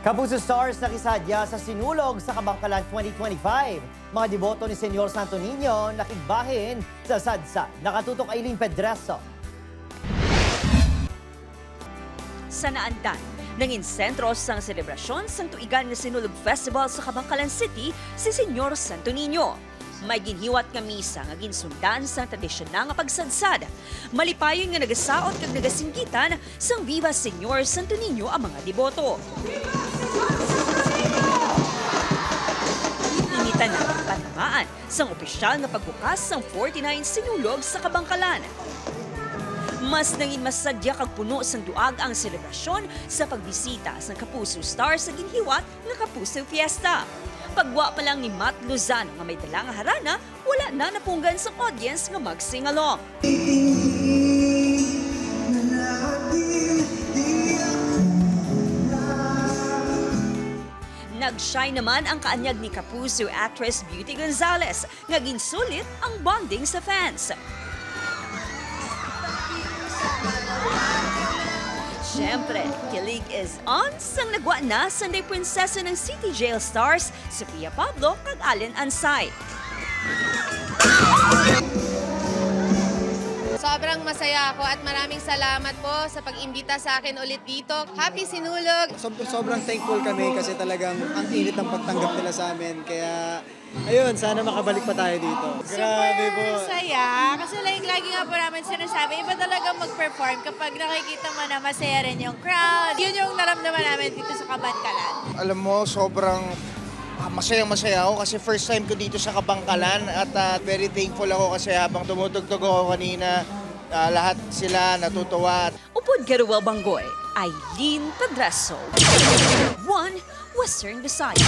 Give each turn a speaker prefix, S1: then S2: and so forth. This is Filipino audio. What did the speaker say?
S1: Kapuso Stars nakisadya sa sinulog sa Kabangkalan 2025. Mga deboto ni Senyor Santo Niño nakigbahin sa SADSA. Nakatutok Aileen Pedreso.
S2: Sa naandan, nangin sentro sang selebrasyon sang tuigan nga Sinulog Festival sa Kabangkalan City si Senyor Santo Niño. May ginhiwat nga misa nga ginsundan sang tradisyonal nga pagsadsad. Malipayon nga nagasaot kag nagasinggitan sang Viva Senyor Santo Niño ang mga deboto. Initan na ang panamaan sang opisyal nga pagbukas sang 49 sinulog sa Kabangkalan. Mas nangin masadya kag puno sang duag ang selebrasyon sa pagbisita sa Kapuso Stars sa ginhiwat nga Kapuso Fiesta. Pagwa pa lang ni Matt Lozano nga may dalang harana, wala na napunggan sa audience nga mag-sing-along. Nag-shine naman ang kaanyag ni Kapuso actress Beauty Gonzalez nga ginsulit ang bonding sa fans. Siyempre, kilig is on sang nagwa na Sunday Prinsesa ng City Jail Stars, Sofia Pablo kag Allen Ansay.
S3: Sobrang masaya ako at maraming salamat po sa pag-imbita sa akin ulit dito. Happy Sinulog!
S4: Sobrang thankful kami kasi talagang ang init ng pagtanggap nila sa amin. Kaya, ayun, sana makabalik pa tayo dito. Grabe po.
S5: Super saya. Kasi lagi nga po namin sinasabi, iba talaga mag-perform kapag nakikita mo na masaya rin yung crowd. Yun yung naramdaman namin dito sa Kabangkalan.
S6: Alam mo, sobrang masayang-masaya ako kasi first time ko dito sa Kabangkalan at very thankful ako kasi habang tumutugtog ako kanina, lahat sila natutuwa.
S2: Upod Garuel Bangoy, Aileen Pedreso, One Western Visayas.